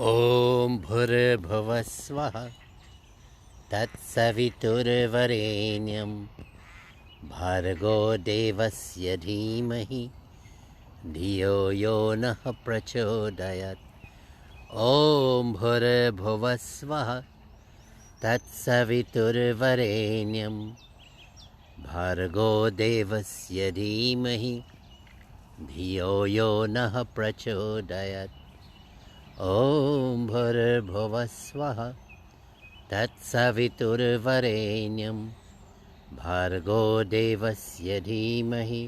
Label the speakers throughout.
Speaker 1: ॐ भूर्भुवः स्वः तत्सवितुर्वरेण्यं भर्गो देवस्य धीमहि धियो यो नः प्रचोदयात्। ॐ भूर्भुवः स्वः तत्सवितुर्वरेण्यं भर्गो देवस्य धीमहि धियो यो नः प्रचोदयात्। ॐ भूर्भुवः स्वः तत्सवितुर्वरेण्यं भर्गो देवस्य धीमहि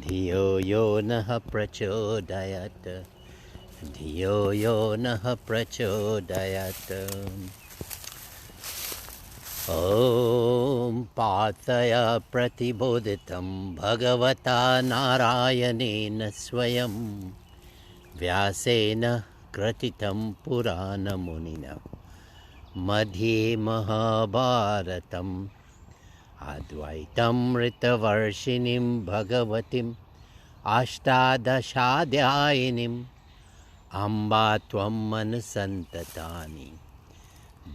Speaker 1: धियो यो नः प्रचोदयात्। धियो यो नः प्रचोदयात्। ॐ पार्थय प्रतिबोधितं भगवता नारायणेन स्वयं व्यासेन ग्रथितं पुराणमुनिना मध्ये महाभारतम् अद्वैतामृतवर्षिणीं भगवतीम् अष्टादशाध्यायिनीम् अम्बा त्वं मनसन्ततानि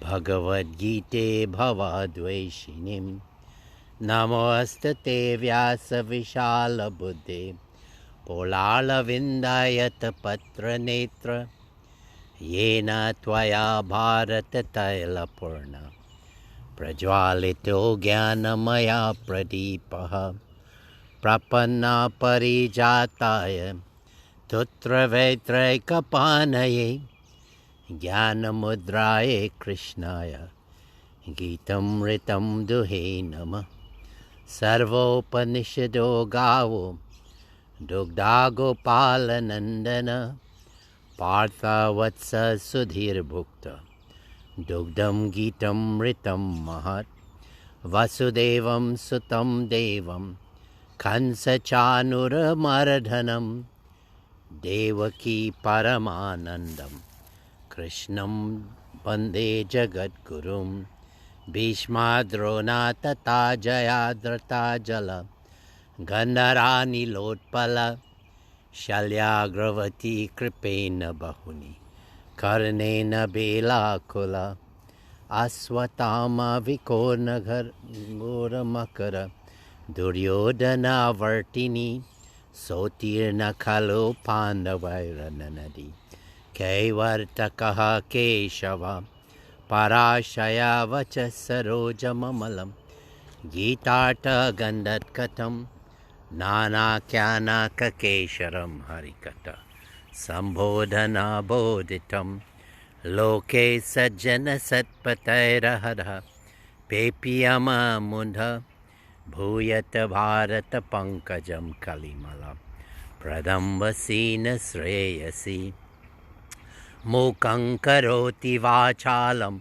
Speaker 1: भगवद्गीते भवद्वेषिणीं नमोऽस्तुते व्यासविशालबुद्धे पोलालविन्दायतपत्रनेत्र येन त्वया भारततैलपूर्ण प्रज्वालितो ज्ञानमया प्रदीपः प्रपन्ना परिजाताय तुत्रवैत्रैकपाणये ज्ञानमुद्राय कृष्णाय गीतमृतं दुहे नमः। सर्वोपनिषदो गावो दुग्धा गोपालनन्दन पार्थवत्स सुधीर्भुक्त दुग्धं गीतमृतं महत्। वसुदेवं सुतं देवं कंसचाणूरमर्दनं देवकी परमानन्दं कृष्णं वन्दे जगद्गुरुं। भीष्माद्रोणा तथा जयाद्रता जल गन्धरानिलोत्पल शल्याग्रवती कृपेण बहुनि कर्णेन बेलाकुल अश्वत्थामा विकोर्णघोरमकर दुर्योधनावर्तिनी सोत्तीर्ण खलु पाण्डवैरनदी कैवर्तकः केशव पराशयावच सरोजममलं गीताटगन्धत्कथं नानाख्यानाककेशरं हरिकथा सम्बोधनाबोधितं लोके सज्जनसत्पथैरहरः पेपीयममुध भूयत भारतपङ्कजं कलिमलं प्रदम्बसि न श्रेयसि मूकं करोति वाचालं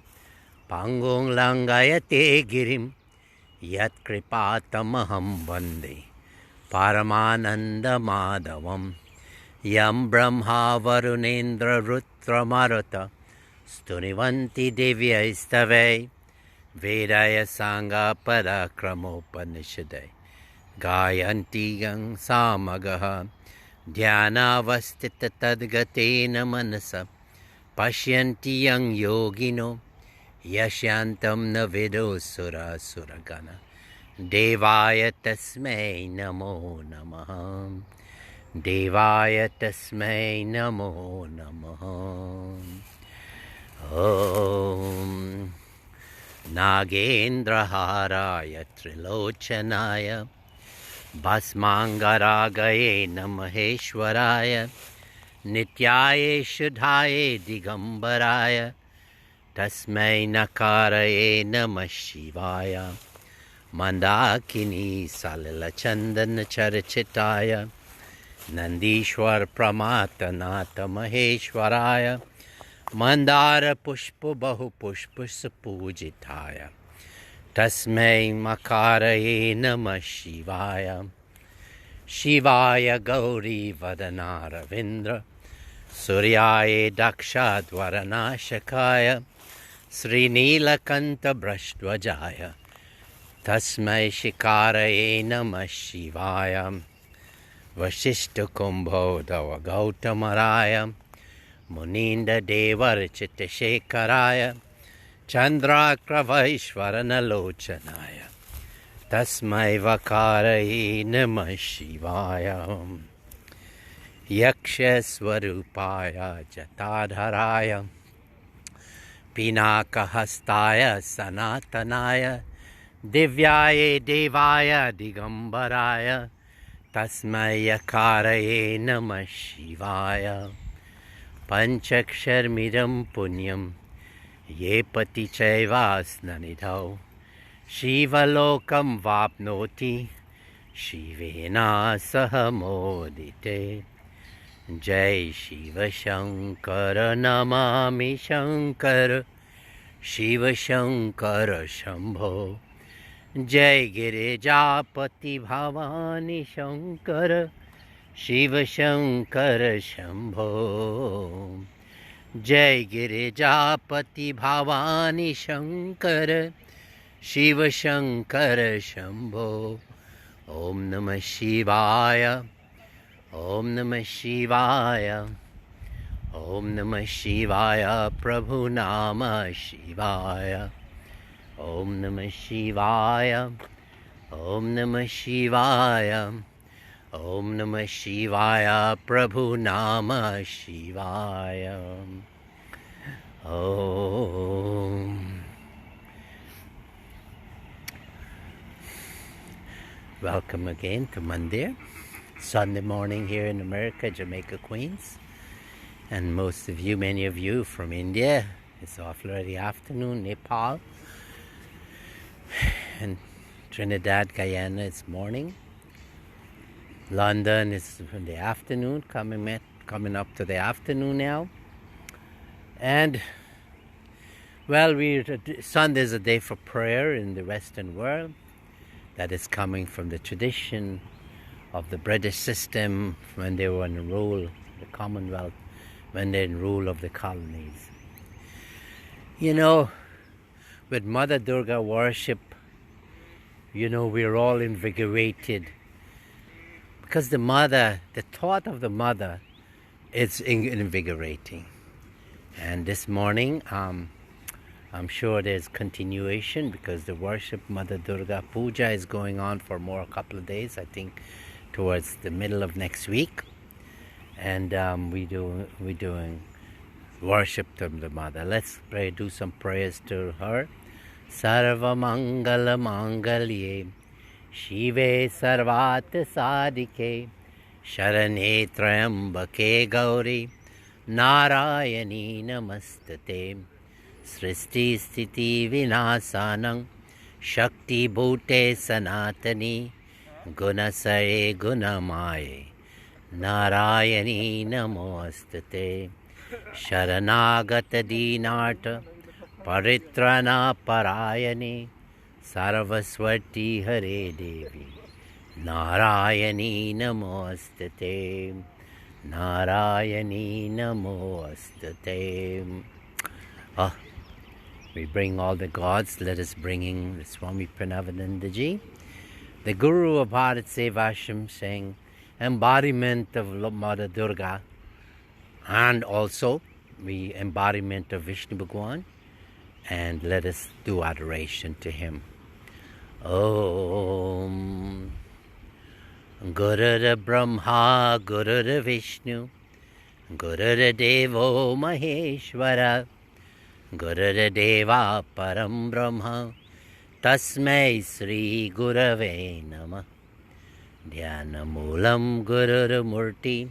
Speaker 1: पङ्गुं लङ्घयते गिरिं यत्कृपातमहं वन्दे परमानन्दमाधवं। यं ब्रह्मा वरुणेन्द्ररुद्रमरुत स्तुतिवन्ति दिव्यैस्तवै वेदाय साङ्गपराक्रमोपनिषदै गायन्ति यं सामगः ध्यानावस्थिततद्गतेन मनसा पश्यन्ति यं योगिनो यस्यान्तं न विदुः देवाय तस्मै नमो नमः। देवाय तस्मै नमो नमः। ॐ नागेन्द्रहाराय त्रिलोचनाय भस्माङ्गरागये नमहेश्वराय नित्याय शुद्धाय दिगम्बराय तस्मै नकारये नमः शिवाय। मन्दाकिनी सलिलचन्दनचर्चिताय नन्दीश्वर प्रमातनाथ महेश्वराय मन्दारपुष्पबहुपुष्पसुपूजिताय तस्मै मकारये नमः शिवाय। शिवाय गौरीवदनारविन्द्र सूर्याय दक्षाध्वरनाशकाय श्रीनीलकण्ठभ्रष्टध्वजाय तस्मै शिकारये नमः शिवाय। वसिष्ठकुम्भोद्धव गौतमराय Muninda Devarchita Shekaraya Chandrakravashvaranalochanaya Tasmai Vakaraye Namah Shivaya Yaksha Swarupaya Jatadharaya Pinakahastaya Sanatanaya Divyaye Devaya Digambaraya Tasmai Yakaraye Namah Shivaya Panchaksharmiram Punyam Ye Pati Chaivasnanidhau Shivalokam Vapnoti Shivena Sahamodite Jai Shiva Shankara Namami Shankara Shiva Shankara Shambho Jai Girijapati Bhavani Shankara Shiva Shankara Shambho Jai Girijapati Bhavani Shankara Shiva Shankara Shambho Om Namah Shivaya Om Namah Shivaya Om Namah Shivaya Prabhu Nama Shivaya Om Namah Shivaya Om Namah Shivaya Om Namah Shivaya Prabhu Nama Shivaya Om. Welcome again to Mandir. Sunday morning here in America, Jamaica, Queens. And most of you, many of you from India. It's already afternoon, Nepal. And Trinidad, Guyana, it's morning. London is in the afternoon, coming up to the afternoon now. And, well, Sunday is a day for prayer in the Western world. That is coming from the tradition of the British system when they were in rule, the Commonwealth, when they were in rule of the colonies. You know, with Mother Durga worship, you know, we're all invigorated. Because the thought of the mother is invigorating. And this morning, I'm sure there's continuation because the worship Mother Durga Puja is going on for a couple of days, I think towards the middle of next week. And we're doing worship to the mother. Let's pray, do some prayers to her. Sarva Mangala Mangalye Shive Sarvat Sadike Sharane Trayambake Gauri Narayani Namastate Srishti Sthiti Vinasanam Shakti Bhute Sanatani Gunasare Gunamaye Narayani Namostate Sharanagata Dinarta Paritrana Parayani Sarvaswati Hare Devi Narayani Namostate Narayani Namostate. We bring all the gods. Let us bring in the Swami Parameshananda ji, the Guru of BHARAT SEVASHRAM, saying embodiment of Mother Durga, and also the embodiment of Vishnu Bhagwan, and let us do adoration to him. Om Gurur Brahma Gurur Vishnu Gurur Devo Maheshwara Gurur Deva Param Brahma Tasmai Sri Gurave Namah. Dhyana Moolam Gurur Murti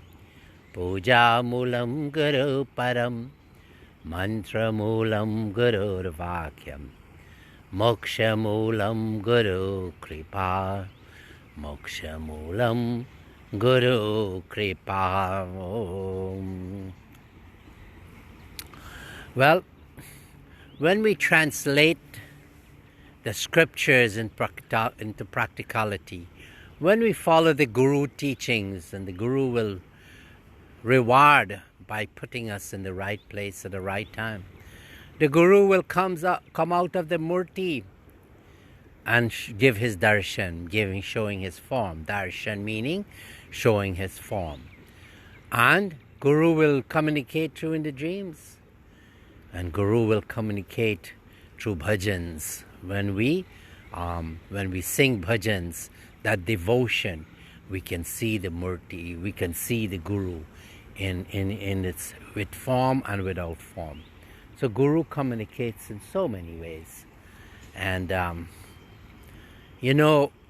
Speaker 1: Puja Moolam Guru Param Mantra Moolam Gurur Vakyam Moksha Moolam Guru Kripa Moksha Moolam Guru Kripa. Well, when we translate the scriptures into practicality, when we follow the Guru teachings, and the Guru will reward by putting us in the right place at the right time. The Guru will come out of the Murti and give his darshan, showing his form. Darshan meaning showing his form. And Guru will communicate through in the dreams, and Guru will communicate through bhajans. When we sing bhajans, that devotion, we can see the Murti, we can see the Guru in its with form and without form. So Guru communicates in so many ways. And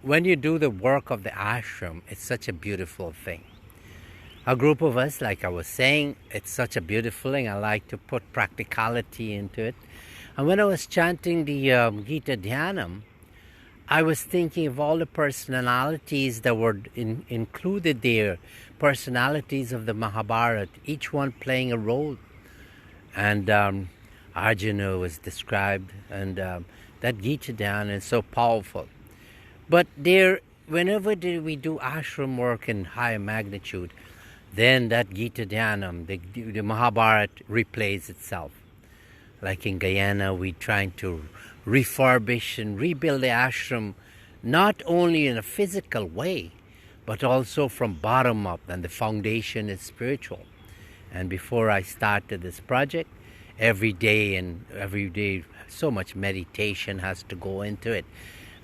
Speaker 1: when you do the work of the ashram, it's such a beautiful thing. A group of us, like I was saying, it's such a beautiful thing. I like to put practicality into it. And when I was chanting the Gita Dhyanam, I was thinking of all the personalities that were included there, personalities of the Mahabharata, each one playing a role. And Arjuna was described, and that Gita Dhyanam is so powerful. But whenever we do ashram work in higher magnitude, then that Gita Dhyanam, the Mahabharata replays itself. Like in Guyana, we're trying to refurbish and rebuild the ashram, not only in a physical way, but also from bottom up, and the foundation is spiritual. And before I started this project, every day, so much meditation has to go into it,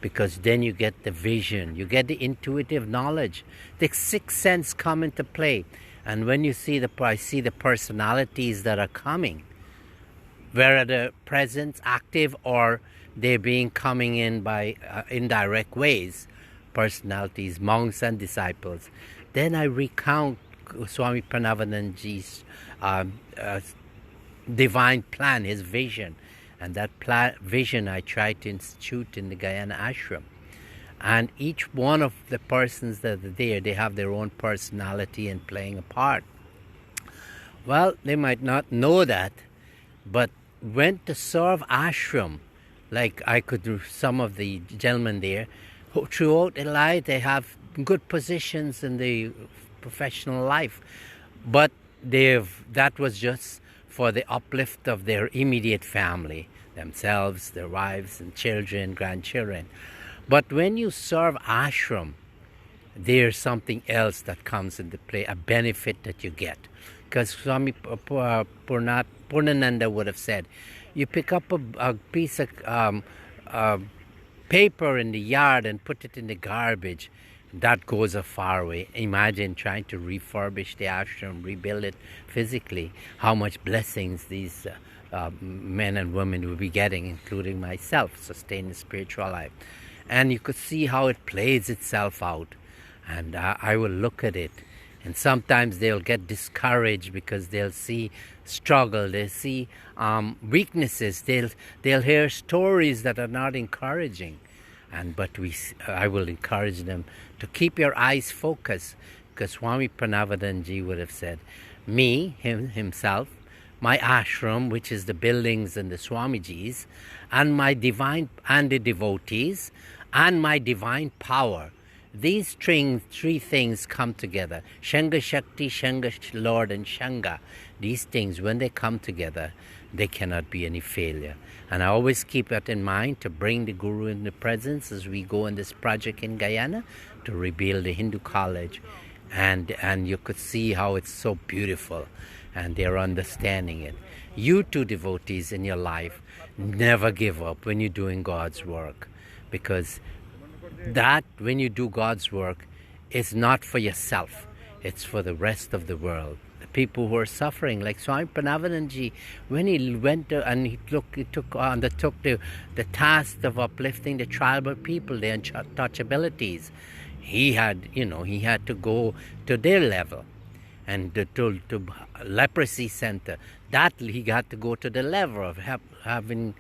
Speaker 1: because then you get the vision, you get the intuitive knowledge, the sixth sense come into play. And when you see I see the personalities that are coming, whether the presence active or they're coming in by indirect ways, personalities, monks and disciples, then I recount Swami Parameshananda's divine plan, his vision. And that vision I try to institute in the Guyana ashram. And each one of the persons that are there, they have their own personality and playing a part. Well, they might not know that, but when to serve ashram, like I could do some of the gentlemen there, who throughout their life they have good positions in the professional life, but that was just for the uplift of their immediate family, themselves, their wives and children, grandchildren. But when you serve ashram, there's something else that comes into play, a benefit that you get. Because Swami Purnananda would have said, you pick up a piece of paper in the yard and put it in the garbage, that goes a far way. Imagine trying to refurbish the ashram, rebuild it physically, how much blessings these men and women will be getting, including myself, sustain the spiritual life. And you could see how it plays itself out. And I will look at it. And sometimes they'll get discouraged because they'll see struggle, they'll see weaknesses, they'll hear stories that are not encouraging. But I will encourage them to keep your eyes focused, because Swami Parameshananda would have said, himself, my ashram, which is the buildings and the Swamijis, and my divine and the devotees, and my divine power. These three things come together. Shanga Shakti, Shanga Lord, and Shanga. These things, when they come together, they cannot be any failure. And I always keep that in mind, to bring the Guru in the presence as we go in this project in Guyana to rebuild the Hindu college. And you could see how it's so beautiful, and they're understanding it. You too, devotees in your life, never give up when you're doing God's work, because that when you do God's work, it's not for yourself, it's for the rest of the world, the people who are suffering. Like Swami Parameshananda, when he went and he undertook the task of uplifting the tribal people, the untouchabilities, he had to go to their level, and to leprosy center, that he got to go to the level of having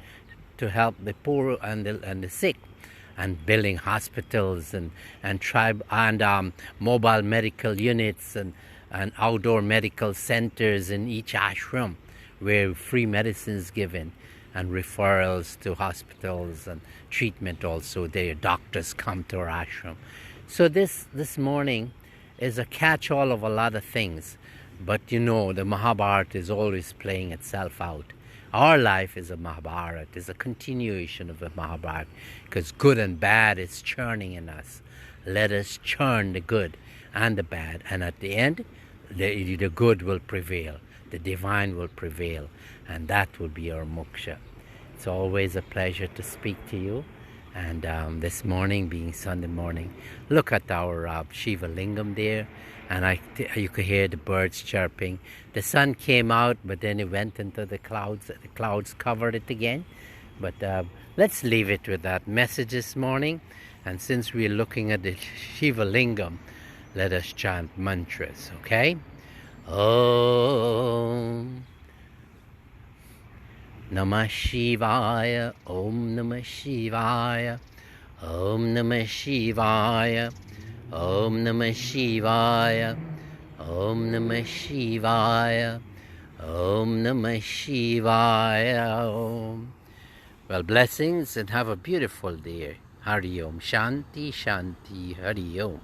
Speaker 1: to help the poor and the sick, and building hospitals and mobile medical units and outdoor medical centers in each ashram, where free medicine is given, and referrals to hospitals and treatment also. Their doctors come to our ashram. So this morning is a catch-all of a lot of things, but the Mahabharata is always playing itself out. Our life is a Mahabharata, is a continuation of the Mahabharata, because good and bad is churning in us. Let us churn the good and the bad, and at the end, the good will prevail, the divine will prevail, and that will be our moksha. It's always a pleasure to speak to you. And this morning, being Sunday morning, look at our Shiva Lingam there, and you could hear the birds chirping. The sun came out, but then it went into the clouds. The clouds covered it again. But let's leave it with that message this morning. And since we're looking at the Shiva Lingam, let us chant mantras, okay? Om Namah Shivaya, Om Namah Shivaya, Om Namah Shivaya, Om Namah Shivaya, Om Namah Shivaya, Om Namah Shivaya, Om. Well, blessings and have a beautiful day. Hari Om. Shanti, Shanti, Hari Om.